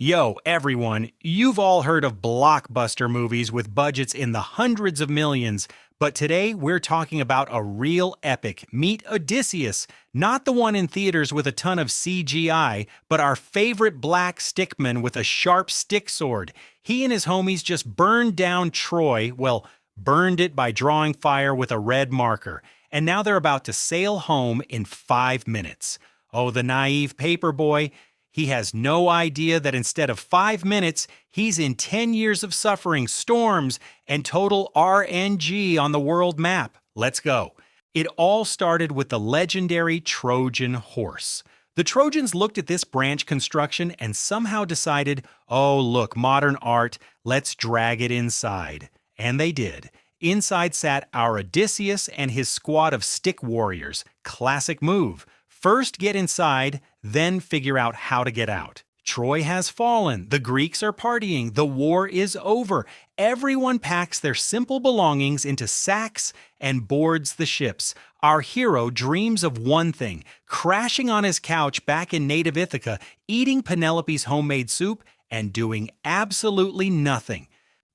Yo, everyone, you've all heard of blockbuster movies with budgets in the hundreds of millions, but today we're talking about a real epic. Meet Odysseus, not the one in theaters with a ton of CGI, but our favorite black stickman with a sharp stick sword. He and his homies just burned down Troy, well, burned it by drawing fire with a red marker, and now they're about to sail home in 5 minutes. Oh, the naive paperboy. He has no idea that instead of 5 minutes, he's in 10 years of suffering, storms, and total RNG on the world map. Let's go. It all started with the legendary Trojan horse. The Trojans looked at this branch construction and somehow decided, oh, look, modern art, let's drag it inside. And they did. Inside sat our Odysseus and his squad of stick warriors. Classic move. First get inside, then figure out how to get out. Troy has fallen, the Greeks are partying, the war is over. Everyone packs their simple belongings into sacks and boards the ships. Our hero dreams of one thing, crashing on his couch back in native Ithaca, eating Penelope's homemade soup, and doing absolutely nothing.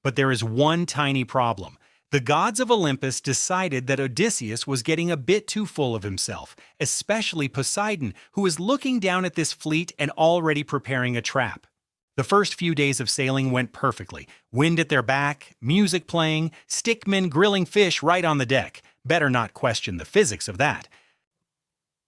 But there is one tiny problem. The gods of Olympus decided that Odysseus was getting a bit too full of himself, especially Poseidon, who is looking down at this fleet and already preparing a trap. The first few days of sailing went perfectly. Wind at their back, music playing, stickmen grilling fish right on the deck. Better not question the physics of that.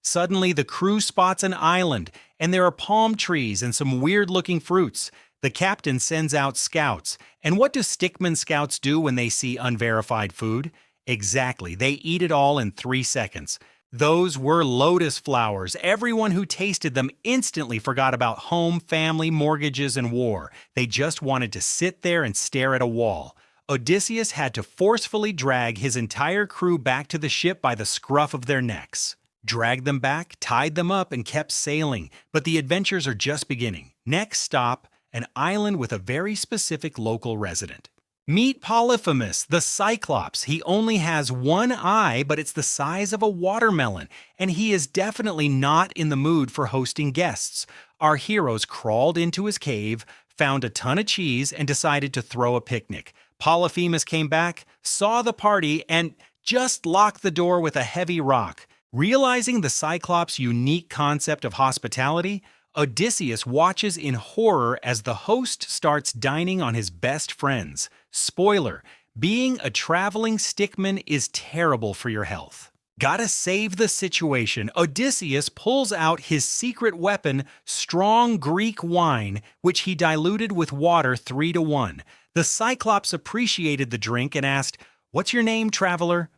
Suddenly, the crew spots an island, and there are palm trees and some weird-looking fruits. The captain sends out scouts. And what do stickman scouts do when they see unverified food? Exactly, they eat it all in 3 seconds. Those were lotus flowers. Everyone who tasted them instantly forgot about home, family, mortgages, and war. They just wanted to sit there and stare at a wall. Odysseus had to forcefully drag his entire crew back to the ship by the scruff of their necks. Dragged them back, tied them up, and kept sailing. But the adventures are just beginning. Next stop, an island with a very specific local resident. Meet Polyphemus, the Cyclops. He only has one eye, but it's the size of a watermelon, and he is definitely not in the mood for hosting guests. Our heroes crawled into his cave, found a ton of cheese, and decided to throw a picnic. Polyphemus came back, saw the party, and just locked the door with a heavy rock. Realizing the Cyclops' unique concept of hospitality, Odysseus watches in horror as the host starts dining on his best friends. Spoiler, being a traveling stickman is terrible for your health. Gotta save the situation. Odysseus pulls out his secret weapon, strong Greek wine, which he diluted with water 3-to-1. The Cyclops appreciated the drink and asked, "What's your name, traveler?"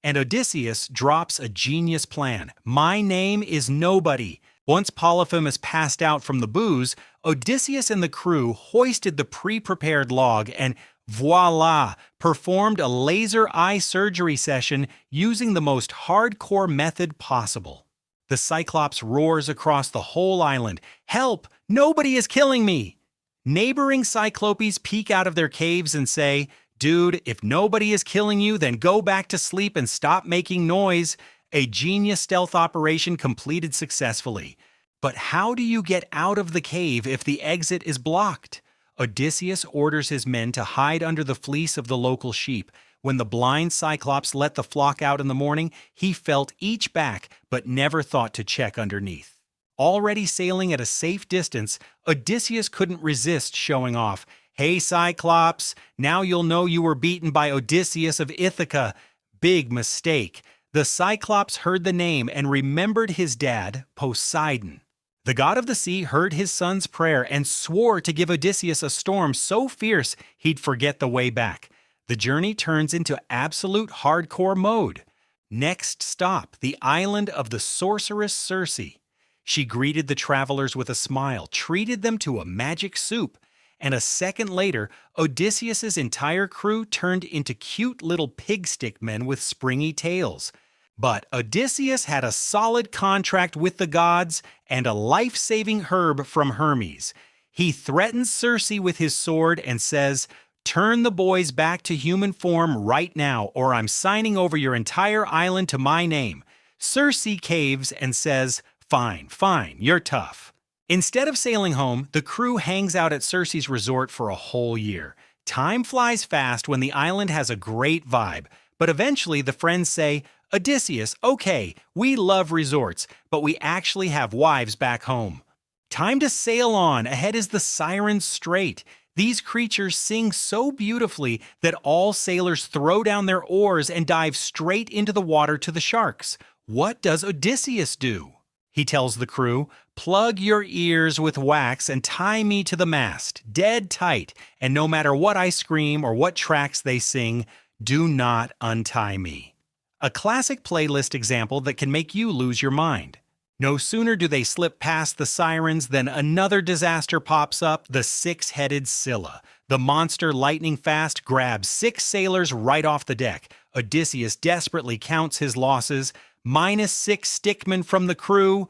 And Odysseus drops a genius plan. "My name is Nobody." Once Polyphemus passed out from the booze, Odysseus and the crew hoisted the pre-prepared log and voila, performed a laser eye surgery session using the most hardcore method possible. The Cyclops roars across the whole island, "Help! Nobody is killing me!" Neighboring Cyclopes peek out of their caves and say, "Dude, if nobody is killing you, then go back to sleep and stop making noise." A genius stealth operation completed successfully. But how do you get out of the cave if the exit is blocked? Odysseus orders his men to hide under the fleece of the local sheep. When the blind Cyclops let the flock out in the morning, he felt each back but never thought to check underneath. Already sailing at a safe distance, Odysseus couldn't resist showing off. "Hey Cyclops, now you'll know you were beaten by Odysseus of Ithaca." Big mistake. The Cyclops heard the name and remembered his dad, Poseidon. The god of the sea heard his son's prayer and swore to give Odysseus a storm so fierce he'd forget the way back. The journey turns into absolute hardcore mode. Next stop, the island of the sorceress Circe. She greeted the travelers with a smile, treated them to a magic soup, and a second later, Odysseus's entire crew turned into cute little pig stick men with springy tails. But Odysseus had a solid contract with the gods and a life-saving herb from Hermes. He threatens Circe with his sword and says, "Turn the boys back to human form right now, or I'm signing over your entire island to my name." Circe caves and says, "Fine, fine, you're tough." Instead of sailing home, the crew hangs out at Circe's resort for a whole year. Time flies fast when the island has a great vibe, but eventually the friends say, Odysseus, okay, we love resorts, but we actually have wives back home. Time to sail on. Ahead is the Sirens Strait. These creatures sing so beautifully that all sailors throw down their oars and dive straight into the water to the sharks. What does Odysseus do? He tells the crew, plug your ears with wax and tie me to the mast, dead tight, and no matter what I scream or what tracks they sing, do not untie me. A classic playlist example that can make you lose your mind. No sooner do they slip past the sirens than another disaster pops up, the six-headed Scylla. The monster, lightning fast, grabs 6 sailors right off the deck. Odysseus desperately counts his losses, -6 stickmen from the crew.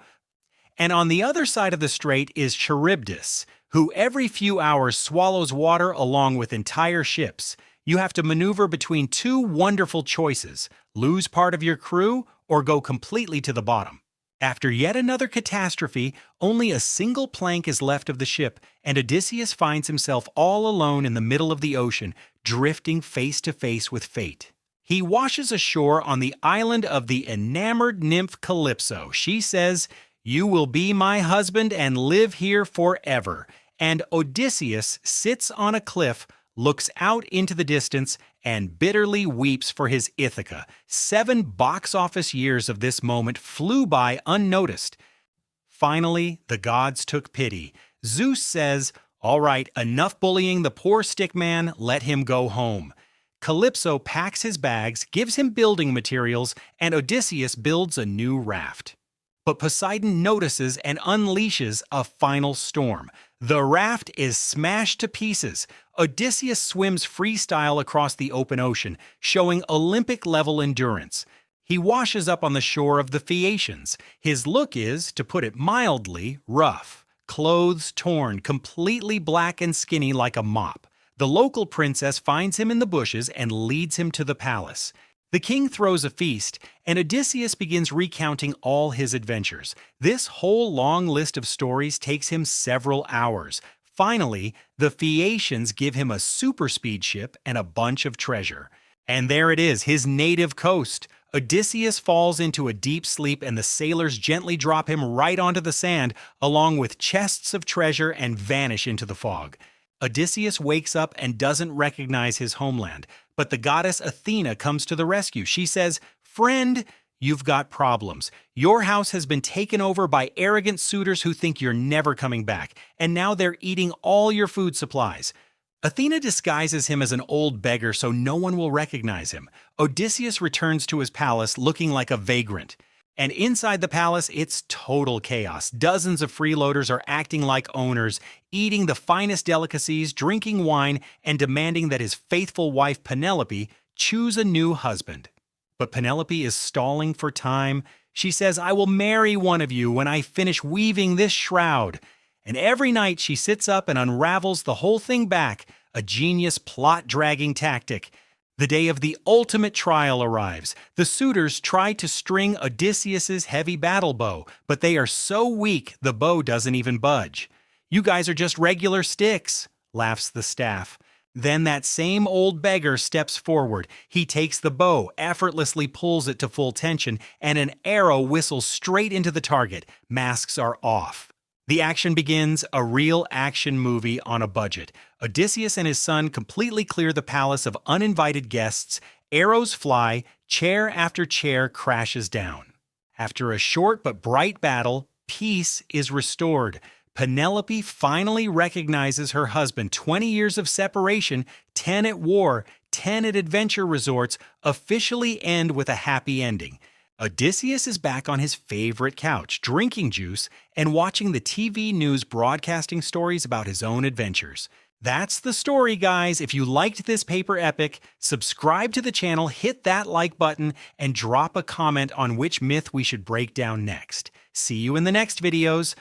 And on the other side of the strait is Charybdis, who every few hours swallows water along with entire ships. You have to maneuver between 2 wonderful choices, lose part of your crew or go completely to the bottom. After yet another catastrophe, only a single plank is left of the ship, and Odysseus finds himself all alone in the middle of the ocean, drifting face to face with fate. He washes ashore on the island of the enamored nymph Calypso. She says, "You will be my husband and live here forever." And Odysseus sits on a cliff, looks out into the distance, and bitterly weeps for his Ithaca. 7 box office years of this moment flew by unnoticed. Finally, the gods took pity. Zeus says, "All right, enough bullying the poor stickman, let him go home." Calypso packs his bags, gives him building materials, and Odysseus builds a new raft. But Poseidon notices and unleashes a final storm. The raft is smashed to pieces. Odysseus swims freestyle across the open ocean, showing Olympic-level endurance. He washes up on the shore of the Phaeacians. His look is, to put it mildly, rough. Clothes torn, completely black and skinny like a mop. The local princess finds him in the bushes and leads him to the palace. The king throws a feast, and Odysseus begins recounting all his adventures. This whole long list of stories takes him several hours. Finally, the Phaeacians give him a super speed ship and a bunch of treasure. And there it is, his native coast. Odysseus falls into a deep sleep and the sailors gently drop him right onto the sand, along with chests of treasure, and vanish into the fog. Odysseus wakes up and doesn't recognize his homeland, but the goddess Athena comes to the rescue. She says, "Friend, you've got problems. Your house has been taken over by arrogant suitors who think you're never coming back, and now they're eating all your food supplies." Athena disguises him as an old beggar so no one will recognize him. Odysseus returns to his palace looking like a vagrant. And inside the palace, it's total chaos. Dozens of freeloaders are acting like owners, eating the finest delicacies, drinking wine, and demanding that his faithful wife Penelope choose a new husband. But Penelope is stalling for time. She says, "I will marry one of you when I finish weaving this shroud." And every night she sits up and unravels the whole thing back, a genius plot-dragging tactic. The day of the ultimate trial arrives. The suitors try to string Odysseus's heavy battle bow, but they are so weak the bow doesn't even budge. "You guys are just regular sticks," laughs the staff. Then that same old beggar steps forward. He takes the bow, effortlessly pulls it to full tension, and an arrow whistles straight into the target. Masks are off. The action begins, a real action movie on a budget. Odysseus and his son completely clear the palace of uninvited guests. Arrows fly, chair after chair crashes down. After a short but bright battle, peace is restored. Penelope finally recognizes her husband. 20 years of separation, 10 at war, 10 at adventure resorts, officially end with a happy ending. Odysseus is back on his favorite couch, drinking juice and watching the TV news broadcasting stories about his own adventures. That's the story, guys. If you liked this paper epic, subscribe to the channel, hit that like button, and drop a comment on which myth we should break down next. See you in the next videos.